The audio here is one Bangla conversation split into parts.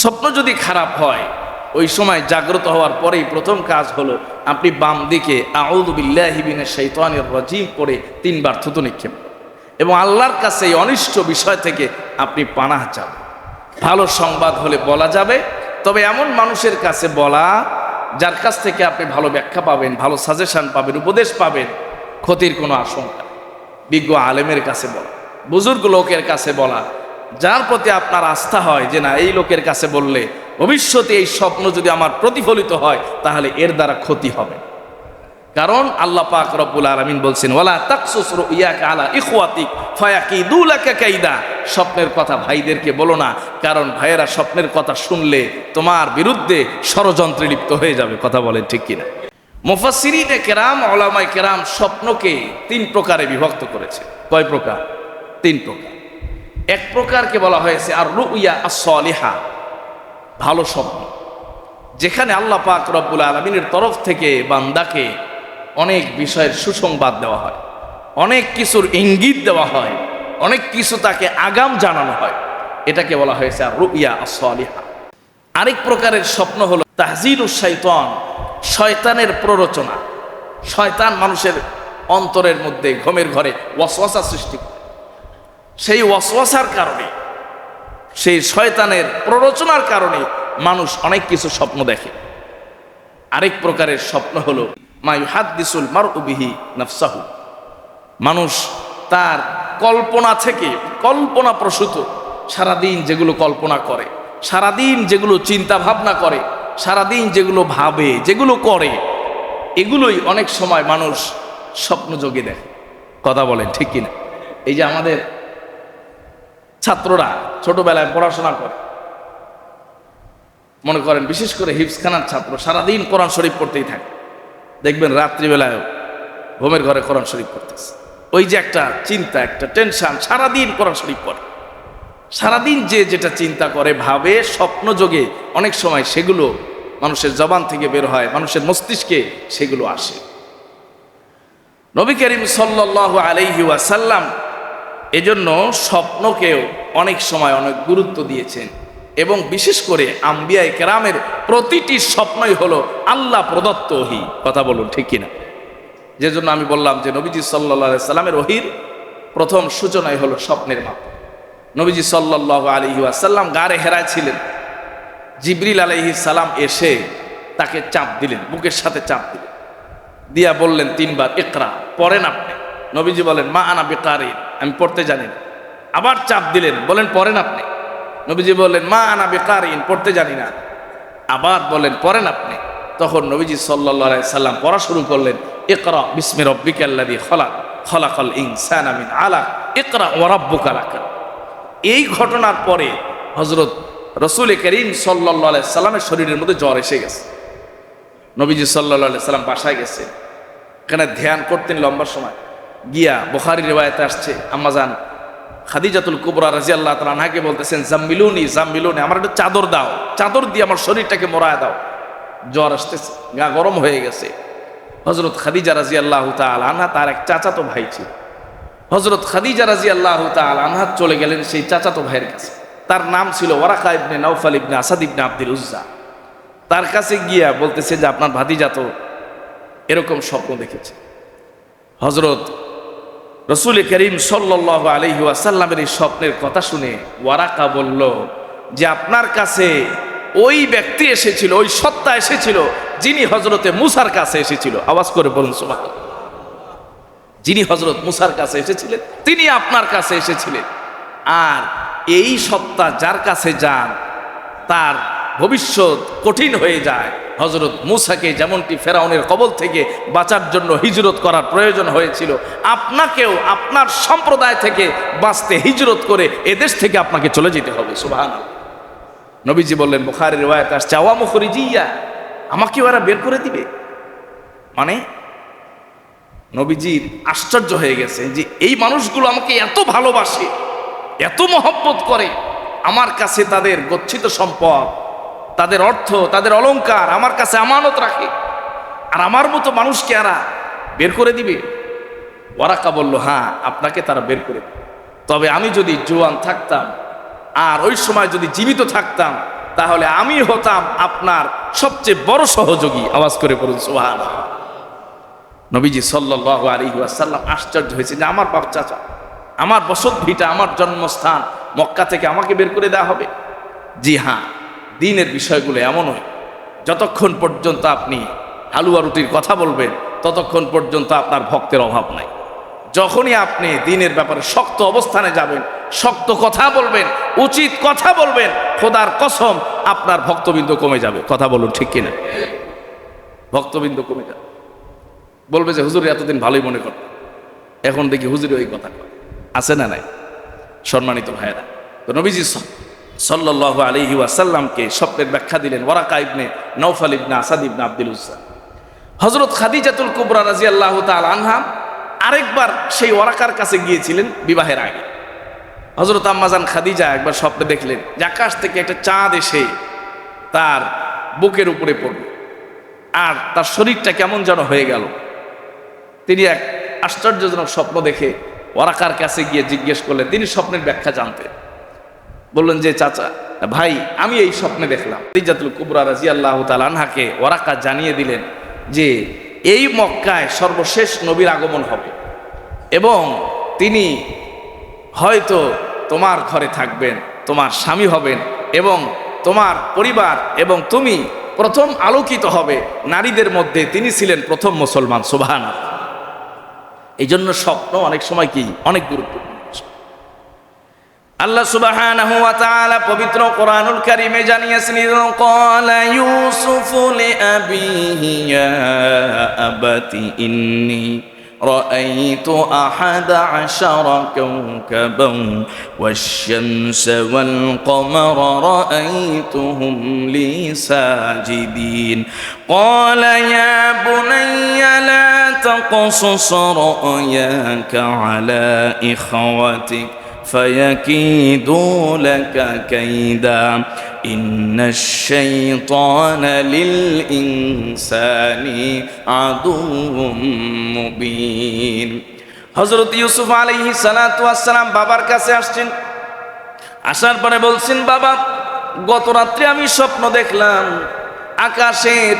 স্বপ্ন যদি খারাপ হয় ওই সময় জাগ্রত হওয়ার পরেই প্রথম কাজ হলো আপনি বাম দিকে আউযু বিল্লাহি মিনাশ শাইতানির রাজিম করে 3 বার থুতু নিক্ষেপ এবং আল্লাহর কাছে এই অনিষ্ট বিষয় থেকে আপনি পানাহ চান। ভালো সংবাদ হলে বলা যাবে, তবে এমন মানুষের কাছে বলা যার কাছ থেকে আপনি ভালো ব্যাখ্যা পাবেন, ভালো সাজেশন পাবেন, উপদেশ পাবেন, ক্ষতির কোনো আশঙ্কা। বিজ্ঞ আলেমের কাছে বলা, বুজুর্গ লোকের কাছে বলা, যার প্রতি আপনার আস্থা হয় যে না এই লোকের কাছে বললে ভবিষ্যতে এই স্বপ্ন যদি আমার প্রতিফলিত হয় তাহলে এর দ্বারা ক্ষতি হবে। কারণ আল্লাহ পাক রব্বুল আলামিন বলছেন ওয়ালা তাকসুস রুইয়াকা আলা ইখওয়াতিক ফায়াকিদু লাকা কাইদা, স্বপ্নের কথা ভাইদেরকে বলো না, কারণ ভাইয়েরা স্বপ্নের কথা শুনলে তোমার বিরুদ্ধে ষড়যন্ত্রে লিপ্ত হয়ে যাবে। কথা বলেন ঠিক কিনা? মুফাসসিরিনে কেরাম, উলামায়ে কেরাম স্বপ্নকে 3 প্রকারে বিভক্ত করেছে। কয় প্রকার? 3 প্রকার। এক প্রকারকে বলা হয়েছে আর রুইয়া আস-সালিহা, ভালো স্বপ্ন, যেখানে আল্লাহ পাক রব্বুল আলামিনের তরফ থেকে বান্দাকে অনেক বিষয়ের সুসংবাদ দেওয়া হয়, অনেক কিছুর ইঙ্গিত দেওয়া হয়, অনেক কিছু তাকে আগাম জানানো হয়, এটাকে বলা হয়েছে আর রুইয়া আস-সালিহা। আরেক প্রকারের স্বপ্ন হলো তাহযীরুশ শাইতান, শয়তানের প্ররোচনা। শয়তান মানুষের অন্তরের মধ্যে ঘুমের ঘরে ওয়াসওয়াসা সৃষ্টি করে, সেই ওয়াসওয়াসার কারণে, সেই শয়তানের প্ররোচনার কারণে মানুষ অনেক কিছু স্বপ্ন দেখে। আরেক প্রকারের স্বপ্ন হলো মা ইউহাদ্দিসুল মারউ বিহি নাফসাহু, মানুষ তার কল্পনা থেকে, কল্পনা প্রসূত সারাদিন যেগুলো কল্পনা করে, সারাদিন যেগুলো চিন্তা ভাবনা করে, সারাদিন যেগুলো ভাবে, যেগুলো করে, এগুলোই অনেক সময় মানুষ স্বপ্নযোগে দেখে। কথা বলেন ঠিক কিনা? এই যে আমাদের ছাত্ররা ছোটবেলায় পড়াশোনা করে, মনে করেন বিশেষ করে হিফজখানার ছাত্র, সারাদিন কোরআন শরীফ পড়তেই থাকে, দেখবেন রাত্রিবেলায় ঘুমের ঘরে কোরআন শরীফ পড়তেছে। ওই যে একটা চিন্তা, একটা টেনশন, সারাদিন কোরআন শরীফ পড়ে, সারাদিন যে যেটা চিন্তা করে, ভাবে, স্বপ্নযোগে অনেক সময় সেগুলো মানুষের জবান থেকে বের হয়, মানুষের মস্তিষ্কে সেগুলো আসে। নবী করিম সাল্লাল্লাহু আলাইহি ওয়াসাল্লাম এজন্য স্বপ্নকেও অনেক সময় অনেক গুরুত্ব দিয়েছেন, এবং বিশেষ করে আম্বিয়ায়ে কেরামের প্রতিটি স্বপ্নই হলো আল্লাহ প্রদত্ত ওহী। কথা বলুন ঠিক কিনা? যে জন্য আমি বললাম যে নবীজি সাল্লাল্লাহু আলাইহি সাল্লামের ওহীর প্রথম সূচনাই হলো স্বপ্নের মাধ্যমে। নবীজি সাল্লাল্লাহু আলাইহি ওয়াসাল্লাম গারে হেরায় ছিলেন, জিবরিল আলাইহিস সালাম এসে তাকে চাপ দিলেন, বুকের সাথে চাপ দিলেন, দিয়া বললেন 3 বার ইকরা, পড়েন আপনি। নবীজি বলেন মা আনা বিকারি, আমি পড়তে জানি না। আবার চাপ দিলেন, বলেন পড়েন আপনি। নবীজি বললেন মা আনা বিকারিন, পড়তে জানি না। আবার বলেন পড়েন আপনি। তখন নবীজি সাল্লাল্লাহু আলাইহি সাল্লাম পড়া শুরু করলেন ইকরা বিসমি রাব্বিকাল্লাযী খলাক, খলাকাল ইনসানা মিন আলাক, ইকরা ওয়া রাব্বুকাল আকরাম। এই ঘটনার পরে হযরত রাসূল করিম সাল্লাল্লাহু আলাইহি সাল্লামের শরীরের মধ্যে জ্বর এসে গেছে। নবীজি সাল্লাল্লাহু আলাইহি সাল্লাম বাসায় গেছে, এখানে ধ্যান করতেন লম্বা সময়। গিয়া বুখারী রিওয়ায়াতে আসছে আম্মাজান খাদিজাতুল কুবরা রাদিয়াল্লাহু তাআলা আনহাকে বলতেছেন জাম্মিলুনি জাম্মিলুনি, আমার একটু চাদর দাও, চাদর দিয়ে আমার শরীরটাকে মোড়ায় দাও, জ্বর আসতেছে, গা গরম হয়ে গেছে। হযরত খাদিজা রাদিয়াল্লাহু তাআলা আনহা, তার এক চাচাতো ভাই ছিল, হযরত খাদিজা রাদিয়াল্লাহু তাআলা আনহা চলে গেলেন সেই চাচাতো ভাইয়ের কাছে। তার নাম ছিল ওয়ারাকা ইবনে নাওফাল ইবনে আসাদ ইবনে আব্দুল উজ্জা। তার কাছে গিয়া বলতেছে যে আপনার ভাতিজা তো এরকম স্বপ্ন দেখেছে। হযরত রাসূল করিম সাল্লাল্লাহু আলাইহি ওয়াসাল্লামের এই স্বপ্নের কথা শুনে ওয়ারাকা বলল যে আপনার কাছে ওই ব্যক্তি এসেছিল, ওই সত্তা এসেছিল যিনি হযরতে মূসার কাছে এসেছিল। আওয়াজ করে বলুন সুবহানাল্লাহ। যিনি হযরত মূসার কাছে এসেছিলেন তিনি আপনার কাছে এসেছিলেন। আর এই সত্তা যার কাছে যান তার ভবিষ্যৎ কঠিন হয়ে যায়। হযরত মূসাকে যেমনটি ফেরাউনের কবল থেকে বাঁচার জন্য হিজরত করার প্রয়োজন হয়েছিল, আপনাকেও আপনার সম্প্রদায় থেকে বাঁচতে হিজরত করে এদেশ থেকে আপনাকে চলে যেতে হবে। সুবহানাল্লাহ। নবীজি বললেন, বুখারীর রিওয়ায়াতে আসছে আওয়া মুখরিজিয়া, আমাকে ওরা বের করে দিবে। মানে নবীজির আশ্চর্য হয়ে গেছে যে এই মানুষগুলো আমাকে এত ভালোবাসে, এত মহব্বত করে, আমার কাছে তাদের গচ্ছিত সম্পদ, তাদের অর্থ, তাদের অলংকার আমার কাছে আমানত রাখে, আর আমার মতো মানুষকে এরা বের করে দিবে? ওয়ারাকা বলল হ্যাঁ, আপনাকে তারা বের করে দিবে, তবে আমি যদি জোয়ান থাকতাম আর ওই সময় যদি জীবিত থাকতাম তাহলে আমি হতাম আপনার সবচেয়ে বড় সহযোগী। আওয়াজ করে বলুন সুবহানাল্লাহ। নবীজি সাল্লাল্লাহু আলাইহি ওয়াসাল্লাম আশ্চর্য হয়েছে যে আমার বাপ চাচা, আমার বসত ভিটা, আমার জন্মস্থান মক্কা থেকে আমাকে বের করে দেওয়া হবে? জি হ্যাঁ, দ্বীনের বিষয়গুলো এমনই, যতক্ষণ পর্যন্ত আপনি হালুয়া রুটির কথা বলবেন ততক্ষণ পর্যন্ত আপনার ভক্তের অভাব নাই। যখনই আপনি দ্বীনের ব্যাপারে শক্ত অবস্থানে যাবেন, শক্ত কথা বলবেন, উচিত কথা বলবেন, খোদার কসম আপনার ভক্তবৃন্দ কমে যাবে। কথা বলুন ঠিক কিনা? ভক্তবৃন্দ কমে যাবে, বলবে যে হুজুর এতদিন ভালোই মনে করত, এখন দেখি হুজুর ওই কথা আছে না নাই? সম্মানিত ভাইয়েরা, তো নবীজি সাল্লাল্লাহু আলাইহি ওয়াসাল্লামকে স্বপ্নের ব্যাখ্যা দিলেন ওয়ারাকা ইবনে নওফাল ইবনে আসাদ ইবনে আব্দুল উজ্জা। হযরত খাদিজাতুল কুবরা রাদিয়াল্লাহু তাআলা আনহা আরেকবার সেই ওয়ারাকার কাছে গিয়েছিলেন বিবাহের আগে। হযরত আম্মাজান খাদিজা একবার স্বপ্নে দেখলেন যে আকাশ থেকে একটা চাঁদ এসে তার বুকের উপরে পড়ল, আর তার শরীরটা কেমন যেন হয়ে গেল। তিনি এক আশ্চর্যজনক স্বপ্ন দেখে ওয়ারাকার কাছে গিয়ে জিজ্ঞেস করলেন, তিনি স্বপ্নের ব্যাখ্যা জানতেন। বললেন যে চাচা ভাই, আমি এই স্বপ্নে দেখলাম। খাদিজাতুল কুবরা রাদিয়াল্লাহু তাআলা আনহাকে ওয়ারাকা জানিয়ে দিলেন যে এই মক্কায় সর্বশেষ নবীর আগমন হবে এবং তিনি হয়তো তোমার ঘরে থাকবেন, তোমার স্বামী হবেন এবং তোমার পরিবার এবং তুমি প্রথম আলোকিত হবে নারীদের মধ্যে। তিনি ছিলেন প্রথম মুসলমান। সুবহানাল্লাহ। এই জন্য স্বপ্ন অনেক সময় কি অনেক গুরুত্বপূর্ণ। আল্লাহ সুবহানাহু ওয়া তাআলা পবিত্র কোরআনুল কারীমে জানিয়েছেন, ক্বালা ইউসুফু লিআবিহি ইয়া আবাতি ইন্নী রাআইতু আহাদা আশারা কাওকাবান ওয়াশ-শামসা ওয়াল কমারা রাআইতুহুম লি সাজিদিন ক্বালা ইয়া বুনাইয়া লা তাকসাস রা'য়াকা আলা ইখওয়াতিক فيكيدوا لك كيدا إن الشيطان للإنسان عدو مبين। হযরত ইউসুফ আলাইহিস সালাতু ওয়াস সালাম বাবার কাছে আসছেন। আসার পরে বলছেন, বাবা গত রাত্রে আমি স্বপ্ন দেখলাম আকাশের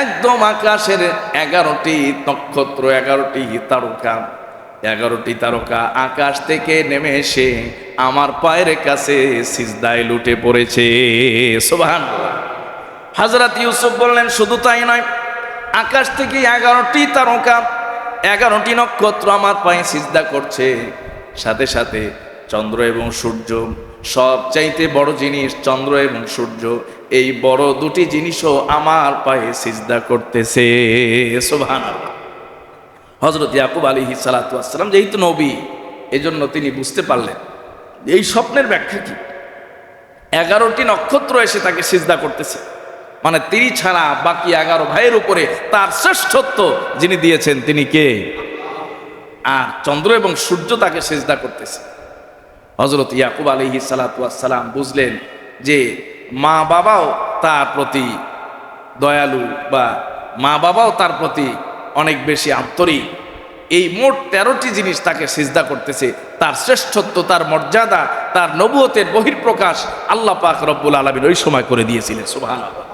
একদম আকাশের 11টি নক্ষত্র, 11টি তারকা, 11টি তারকা আকাশ থেকে নেমে এসে আমার পায়ের কাছে সিজদায় লুটে পড়েছে। সুবহানাল্লাহ। হযরত ইউসুফ বললেন, শুধু তাই নয়, আকাশ থেকে 11টি তারকা, 11টি নক্ষত্র আমার পায়ে সিজদা করছে, সাথে সাথে চন্দ্র এবং সূর্য, সবচাইতে বড় জিনিস চন্দ্র এবং সূর্য, এই বড় দুটি জিনিসও আমার পায়ে সিজদা করতেছে। সুবহানাল্লাহ। হযরত ইয়াকুব আলাইহিস সালাতু ওয়াস সালাম যেহেতু নবী, এজন্য তিনি বুঝতে পারলেন এই স্বপ্নের ব্যাখ্যা কি। 11টি নক্ষত্র এসে তাকে সিজদা করতেছে, মানে তিনি ছাড়া বাকি 11 ভাইয়ের উপরে তার শ্রেষ্ঠত্ব যিনি দিয়েছেন তিনি কে? আর চন্দ্র এবং সূর্য তাকে সিজদা করতেছে। হযরত ইয়াকুব আলাইহিস সালাতু ওয়াস সালাম বুঝলেন যে মা বাবাও তার প্রতি দয়ালু, বা মা বাবাও তার প্রতি অনেক বেশি আন্তরিক। এই মোট 13টি জিনিস তাকে সিজদা করতেছে, তার শ্রেষ্ঠত্ব, তার মর্যাদা, তার নবুয়তের বহিঃপ্রকাশ আল্লাহ পাক রব্বুল আলামিন ওই সময় করে দিয়েছিলেন। সুবহানাল্লাহ।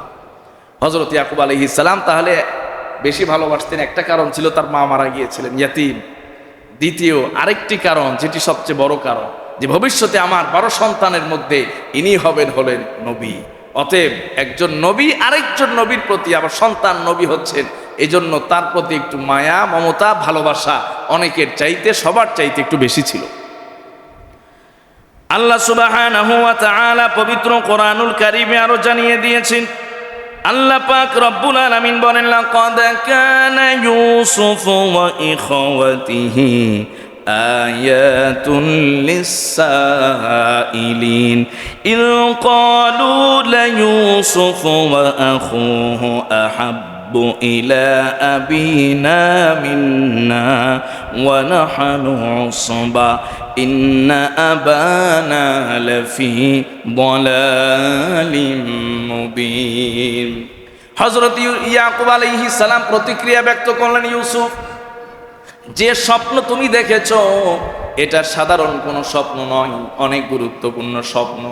হযরত ইয়াকুব আলাইহিস সালাম তাহলে বেশি ভালোবাসতেন, একটা কারণ ছিল তার মা মারা গিয়েছিলেন ইয়েতিম। দ্বিতীয় আরেকটি কারণ, যেটি সবচেয়ে বড় কারণ, যে ভবিষ্যতে আমার 12 সন্তানের মধ্যে ইনি হলেন নবী। অতএব একজন নবী আরেকজন নবীর প্রতি আবার সন্তান নবী হচ্ছেন, এজন্য তার প্রতি একটু মায়া, মমতা, ভালোবাসা অনেকের চাইতে, সবার চাইতে একটু বেশি ছিল। আল্লাহ সুবহানাহু ওয়া তাআলা পবিত্র কোরআনুল কারীমে আরো জানিয়ে দিয়েছেন, আল্লাহ পাক রব্বুল আলামিন বলেন, লাকাদ কানা ইউসুফ ওয়া ইখওয়াতিহি আয়াতুন লিস-সাইলিন ইয ক্বালু লা ইউসুফ ওয়া আখুহু আহাব্বু ইলা আবিনা মিন্না ওয়া নাহনু উসবা ইন্না আবানা লাফি দালালিম মুবিন। হযরত ইয়াকুব আলাইহিস সালাম প্রতিক্রিয়া ব্যক্ত করলেন, ইউসুফ, যে স্বপ্ন তুমি দেখেছো এটা সাধারণ কোনো স্বপ্ন নয়, অনেক গুরুত্বপূর্ণ স্বপ্ন।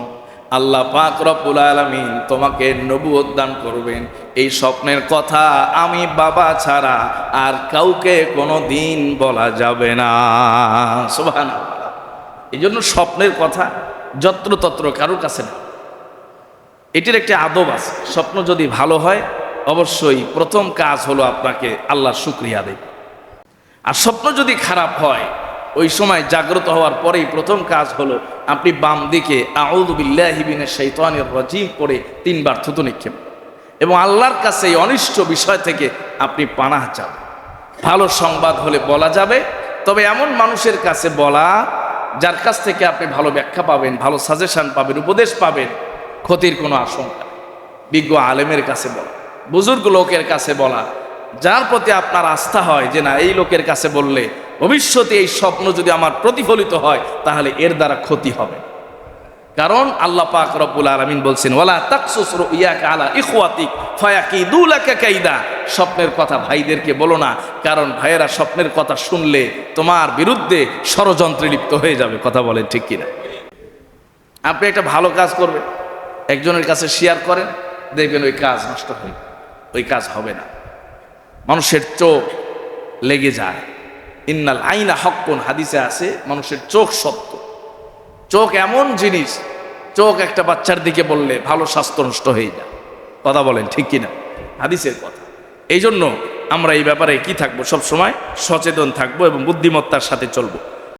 আল্লাহ পাক রব্বুল আলামিন তোমাকে নবুয়ত দান করবেন। এই স্বপ্নের কথা আমি বাবা ছাড়া আর কাউকে কোনো দিন বলা যাবে না। সুবহানাল্লাহ। এই জন্য স্বপ্নের কথা যত্রতত্র কারোর কাছে না। এটির একটি আদব আছে। স্বপ্ন যদি ভালো হয় অবশ্যই প্রথম কাজ হলো আপনাকে আল্লাহর শুকরিয়া দেবে। আর স্বপ্ন যদি খারাপ হয় ওই সময় জাগ্রত হওয়ার পরেই প্রথম কাজ হলো আপনি বাম দিকে আউযু বিল্লাহি মিনাশ শাইতানির রাজিম পড়ে 3 বার থুতু নিক্ষেপ এবং আল্লাহর কাছে এই অনিষ্ট বিষয় থেকে আপনি পানাহ চান। ভালো সংবাদ হলে বলা যাবে, তবে এমন মানুষের কাছে বলা যার কাছ থেকে আপনি ভালো ব্যাখ্যা পাবেন, ভালো সাজেশন পাবেন, উপদেশ পাবেন, ক্ষতির কোনো আশঙ্কা। বিজ্ঞ আলেমের কাছে বলা, বুজুর্গ লোকের কাছে বলা, যার প্রতি আপনার আস্থা হয় যে না এই লোকের কাছে বললে ভবিষ্যতে এই স্বপ্ন যদি আমার প্রতিফলিত হয় তাহলে এর দ্বারা ক্ষতি হবে। কারণ আল্লাহ পাক রব্বুল আলামিন বলছেন ওয়ালা তাকসুস রুইয়াকা আলা ইখওয়াতিক ফায়াকিদু লাকা কাইদা। স্বপ্নের কথা ভাইদেরকে বলো না, কারণ ভাইয়েরা স্বপ্নের কথা শুনলে তোমার বিরুদ্ধে ষড়যন্ত্রে লিপ্ত হয়ে যাবে। কথা বলেন ঠিক কিনা? আপনি একটা ভালো কাজ করবেন, একজনের কাছে শেয়ার করেন, দেখবেন ওই কাজ নষ্ট হয়ে, ওই কাজ হবে না। মানুষের চোখ লেগে যায়। ইন্নাল আইনা হক্কুন, হাদিসে আছে মানুষের চোখ সত্য। চোখ এমন জিনিস, চোখ একটা বাচ্চার দিকে বললে ভালো স্বাস্থ্য নষ্ট হয়ে যায়। কথা বলেন ঠিক কিনা? হাদিসের কথা। এই জন্য আমরা এই ব্যাপারে কি থাকবো, সব সময় সচেতন থাকবো এবং বুদ্ধিমত্তার সাথে চলবো।